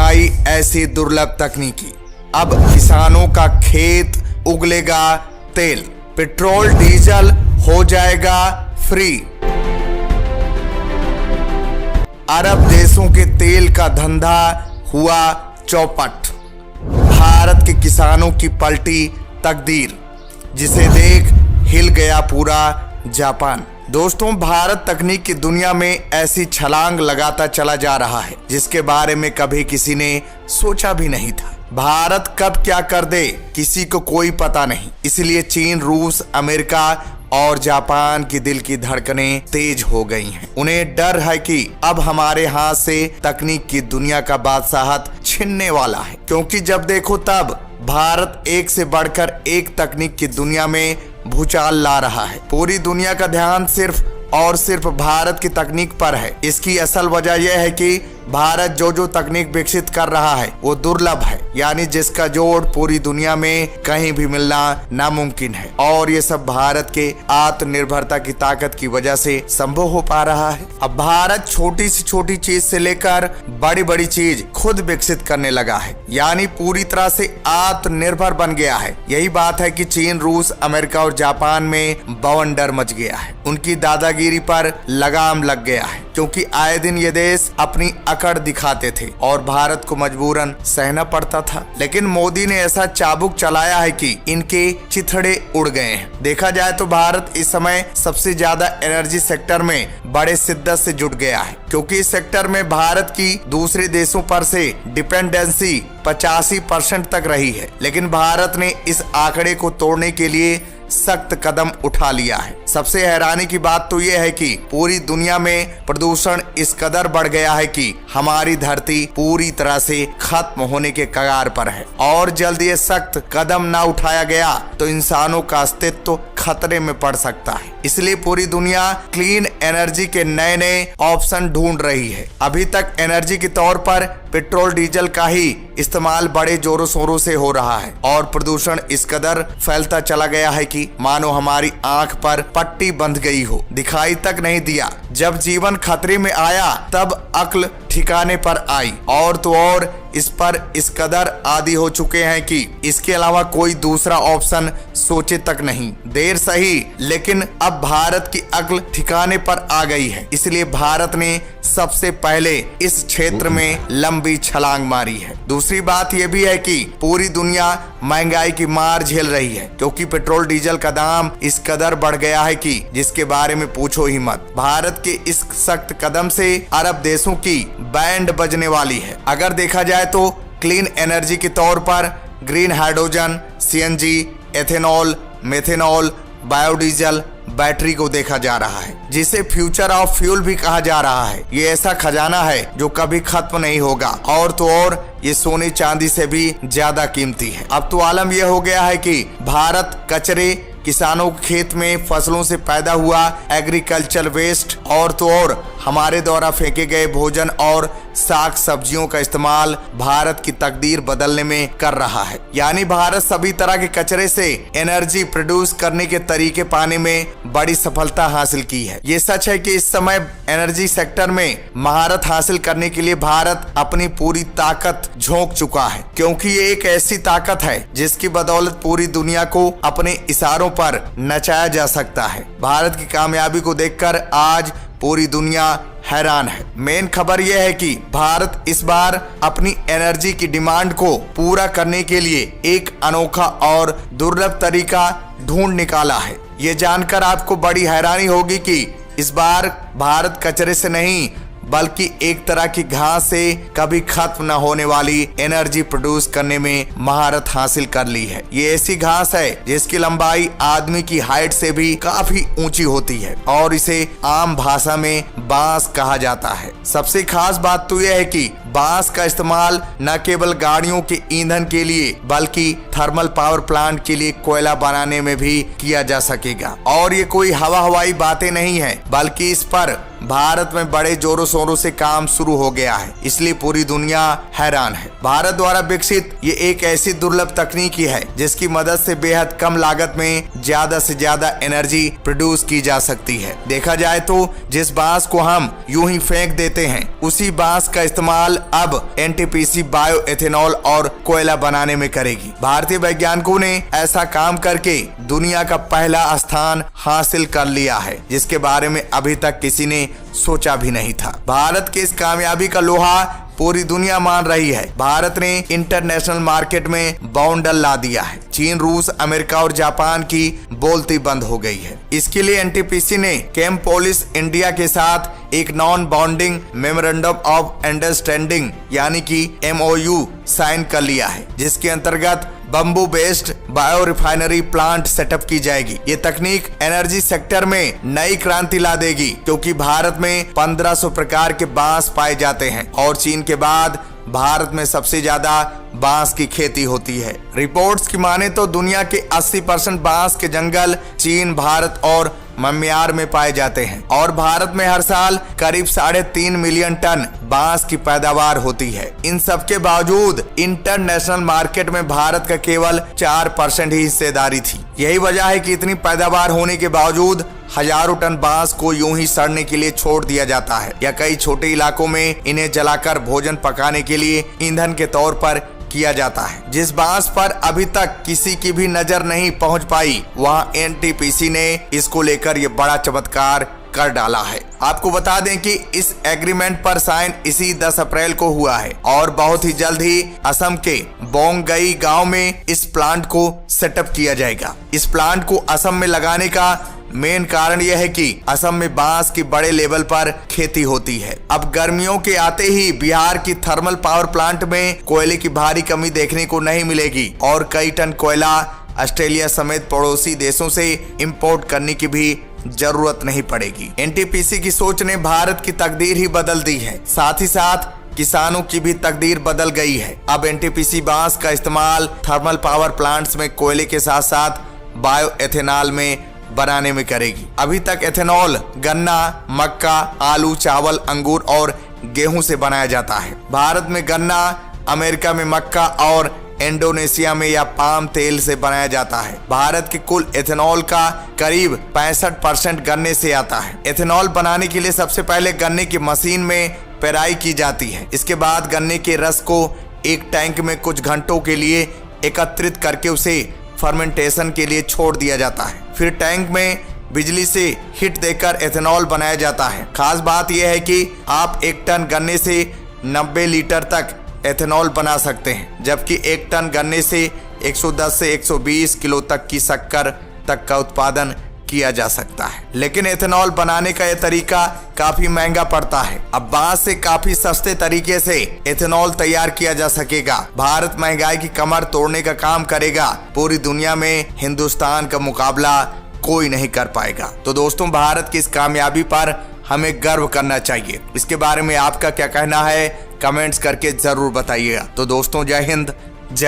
आई ऐसी दुर्लभ तकनीकी। अब किसानों का खेत उगलेगा तेल, पेट्रोल डीजल हो जाएगा फ्री। अरब देशों के तेल का धंधा हुआ चौपट। भारत के किसानों की पलटी तकदीर, जिसे देख हिल गया पूरा जापान। दोस्तों, भारत तकनीक की दुनिया में ऐसी छलांग लगाता चला जा रहा है जिसके बारे में कभी किसी ने सोचा भी नहीं था। भारत कब क्या कर दे किसी को कोई पता नहीं। इसलिए चीन, रूस, अमेरिका और जापान की दिल की धड़कनें तेज हो गई हैं। उन्हें डर है कि अब हमारे हाथ से तकनीक की दुनिया का बादशाहत छिनने वाला है, क्योंकि जब देखो तब भारत एक से बढ़कर एक तकनीक की दुनिया में भूचाल ला रहा है। पूरी दुनिया का ध्यान सिर्फ और सिर्फ भारत की तकनीक पर है। इसकी असल वजह यह है कि भारत जो तकनीक विकसित कर रहा है वो दुर्लभ है, यानी जिसका जोड़ पूरी दुनिया में कहीं भी मिलना नामुमकिन है। और ये सब भारत के आत्मनिर्भरता की ताकत की वजह से संभव हो पा रहा है। अब भारत छोटी से छोटी चीज से लेकर बड़ी बड़ी चीज खुद विकसित करने लगा है, यानी पूरी तरह से आत्मनिर्भर बन गया है। यही बात है कि चीन, रूस, अमेरिका और जापान में बवंडर मच गया है। उनकी दादागिरी पर लगाम लग गया है, क्योंकि आए दिन ये देश अपनी अकड़ दिखाते थे और भारत को मजबूरन सहना पड़ता था। लेकिन मोदी ने ऐसा चाबुक चलाया है कि इनके चिथड़े उड़ गए हैं। देखा जाए तो भारत इस समय सबसे ज्यादा एनर्जी सेक्टर में बड़े शिद्दत से जुट गया है, क्योंकि इस सेक्टर में भारत की दूसरे देशों पर से डिपेंडेंसी 85% तक रही है। लेकिन भारत ने इस आंकड़े को तोड़ने के लिए सख्त कदम उठा लिया है। सबसे हैरानी की बात तो यह है कि पूरी दुनिया में प्रदूषण इस कदर बढ़ गया है कि हमारी धरती पूरी तरह से खत्म होने के कगार पर है। और जल्द ये सख्त कदम ना उठाया गया तो इंसानों का अस्तित्व खतरे में पड़ सकता है। इसलिए पूरी दुनिया क्लीन एनर्जी के नए नए ऑप्शन ढूंढ रही है। अभी तक एनर्जी के तौर पर पेट्रोल डीजल का ही इस्तेमाल बड़े जोरों शोरों से हो रहा है और प्रदूषण इस कदर फैलता चला गया है कि मानो हमारी आंख पर पट्टी बंध गई हो, दिखाई तक नहीं दिया। जब जीवन खतरे में आया तब अक्ल ठिकाने पर आई, और तो और इस पर इस कदर आदी हो चुके हैं कि इसके अलावा कोई दूसरा ऑप्शन सोचे तक नहीं। देर सही, लेकिन अब भारत की अक्ल ठिकाने पर आ गई है। इसलिए भारत ने सबसे पहले इस क्षेत्र में लंबी छलांग मारी है। दूसरी बात यह भी है कि पूरी दुनिया महंगाई की मार झेल रही है, क्योंकि पेट्रोल डीजल का दाम इस कदर बढ़ गया है कि जिसके बारे में पूछो ही मत। भारत के इस सख्त कदम से अरब देशों की बैंड बजने वाली है। अगर देखा जाए तो क्लीन एनर्जी के तौर पर green hydrogen, CNG, ethanol, methanol, biodiesel, battery को देखा जा रहा है, जिसे फ्यूचर ऑफ फ्यूल भी कहा जा रहा है। ये ऐसा खजाना है जो कभी खत्म नहीं होगा, और तो और ये सोने चांदी से भी ज्यादा कीमती है। अब तो आलम यह हो गया है कि भारत कचरे, किसानों के खेत में फसलों से पैदा हुआ एग्रीकल्चर वेस्ट, और तो और हमारे द्वारा फेंके गए भोजन और साग सब्जियों का इस्तेमाल भारत की तकदीर बदलने में कर रहा है। यानी भारत सभी तरह के कचरे से एनर्जी प्रोड्यूस करने के तरीके पाने में बड़ी सफलता हासिल की है। ये सच है कि इस समय एनर्जी सेक्टर में महारत हासिल करने के लिए भारत अपनी पूरी ताकत झोंक चुका है, क्योंकि ये एक ऐसी ताकत है जिसकी बदौलत पूरी दुनिया को अपने इशारों पर नचाया जा सकता है। भारत की कामयाबी को देखकर आज पूरी दुनिया हैरान है। मेन खबर यह है कि भारत इस बार अपनी एनर्जी की डिमांड को पूरा करने के लिए एक अनोखा और दुर्लभ तरीका ढूंढ निकाला है। ये जानकर आपको बड़ी हैरानी होगी कि इस बार भारत कचरे से नहीं बल्कि एक तरह की घास से कभी खत्म न होने वाली एनर्जी प्रोड्यूस करने में महारत हासिल कर ली है। ये ऐसी घास है जिसकी लंबाई आदमी की हाइट से भी काफी ऊंची होती है और इसे आम भाषा में बांस कहा जाता है। सबसे खास बात तो यह है कि बांस का इस्तेमाल न केवल गाड़ियों के ईंधन के लिए बल्कि थर्मल पावर प्लांट के लिए कोयला बनाने में भी किया जा सकेगा। और ये कोई हवाई बातें नहीं है, बल्कि इस पर भारत में बड़े जोरों शोरों से काम शुरू हो गया है, इसलिए पूरी दुनिया हैरान है। भारत द्वारा विकसित ये एक ऐसी दुर्लभ तकनीकी है जिसकी मदद से बेहद कम लागत में ज्यादा से ज्यादा एनर्जी प्रोड्यूस की जा सकती है। देखा जाए तो जिस बांस को हम यूं ही फेंक देते हैं, उसी बांस का इस्तेमाल अब एनटीपीसी बायो एथेनॉल और कोयला बनाने में करेगी। भारतीय वैज्ञानिकों ने ऐसा काम करके दुनिया का पहला स्थान हासिल कर लिया है, जिसके बारे में अभी तक किसी ने सोचा भी नहीं था। भारत की इस कामयाबी का लोहा पूरी दुनिया मान रही है। भारत ने इंटरनेशनल मार्केट में बाउंडर ला दिया है। चीन, रूस, अमेरिका और जापान की बोलती बंद हो गई है। इसके लिए एनटीपीसी ने केमपोलिस इंडिया के साथ एक non bounding memorandum of understanding यानी कि MOU साइन कर लिया है, जिसके अंतर्गत bamboo based bio refinery plant setup की जाएगी। ये तकनीक एनर्जी सेक्टर में नई क्रांति ला देगी, क्योंकि भारत में 1500 प्रकार के बांस पाए जाते हैं और चीन के बाद भारत में सबसे ज्यादा बांस की खेती होती है। रिपोर्ट्स की माने तो दुनिया के 80% बांस के जंगल चीन, भारत और म्यांमार में पाए जाते हैं और भारत में हर साल करीब 3.5 मिलियन टन बांस की पैदावार होती है। इन सब के बावजूद इंटरनेशनल मार्केट में भारत का केवल 4% ही हिस्सेदारी थी। यही वजह है कि इतनी पैदावार होने के बावजूद हजारों टन बांस को यूं ही सड़ने के लिए छोड़ दिया जाता है या कई छोटे इलाकों में इन्हें जलाकर भोजन पकाने के लिए ईंधन के तौर पर किया जाता है। जिस बांस पर अभी तक किसी की भी नजर नहीं पहुंच पाई, वहां एनटीपीसी ने इसको लेकर ये बड़ा चमत्कार कर डाला है। आपको बता दें कि इस एग्रीमेंट पर साइन इसी 10 अप्रैल को हुआ है और बहुत ही जल्द ही असम के बोंगई गांव में इस प्लांट को सेटअप किया जाएगा। इस प्लांट को असम में लगाने का मेन कारण यह है कि असम में बांस की बड़े लेवल पर खेती होती है। अब गर्मियों के आते ही बिहार की थर्मल पावर प्लांट में कोयले की भारी कमी देखने को नहीं मिलेगी और कई टन कोयला ऑस्ट्रेलिया समेत पड़ोसी देशों से इंपोर्ट करने की भी जरूरत नहीं पड़ेगी। एनटीपीसी की सोच ने भारत की तकदीर ही बदल दी है, साथ ही साथ किसानों की भी तकदीर बदल गई है। अब एनटीपीसी बांस का इस्तेमाल थर्मल पावर प्लांट्स में कोयले के साथ साथ बायो एथेनॉल में बनाने में करेगी। अभी तक एथेनॉल गन्ना, मक्का, आलू, चावल, अंगूर और गेहूं से बनाया जाता है। भारत में गन्ना, अमेरिका में मक्का और इंडोनेशिया में या पाम तेल से बनाया जाता है। भारत के कुल एथेनॉल का करीब 65% गन्ने से आता है। एथेनॉल बनाने के लिए सबसे पहले गन्ने की मशीन में पेराई की जाती है। इसके बाद गन्ने के रस को एक टैंक में कुछ घंटों के लिए एकत्रित करके उसे फर्मेंटेशन के लिए छोड़ दिया जाता है। फिर टैंक में बिजली से हिट देकर एथेनॉल बनाया जाता है। खास बात यह है कि आप 1 टन गन्ने से 90 लीटर तक एथेनॉल बना सकते हैं, जबकि 1 टन गन्ने से 110 से 120 किलो तक की शक्कर तक का उत्पादन किया जा सकता है। लेकिन एथेनॉल बनाने का यह तरीका काफी महंगा पड़ता है। अब बांस से काफी सस्ते तरीके से एथेनॉल तैयार किया जा सकेगा। भारत महंगाई की कमर तोड़ने का काम करेगा। पूरी दुनिया में हिंदुस्तान का मुकाबला कोई नहीं कर पाएगा। तो दोस्तों, भारत की इस कामयाबी पर हमें गर्व करना चाहिए। इसके बारे में आपका क्या कहना है, कमेंट्स करके जरूर बताइएगा। तो दोस्तों, जय हिंद,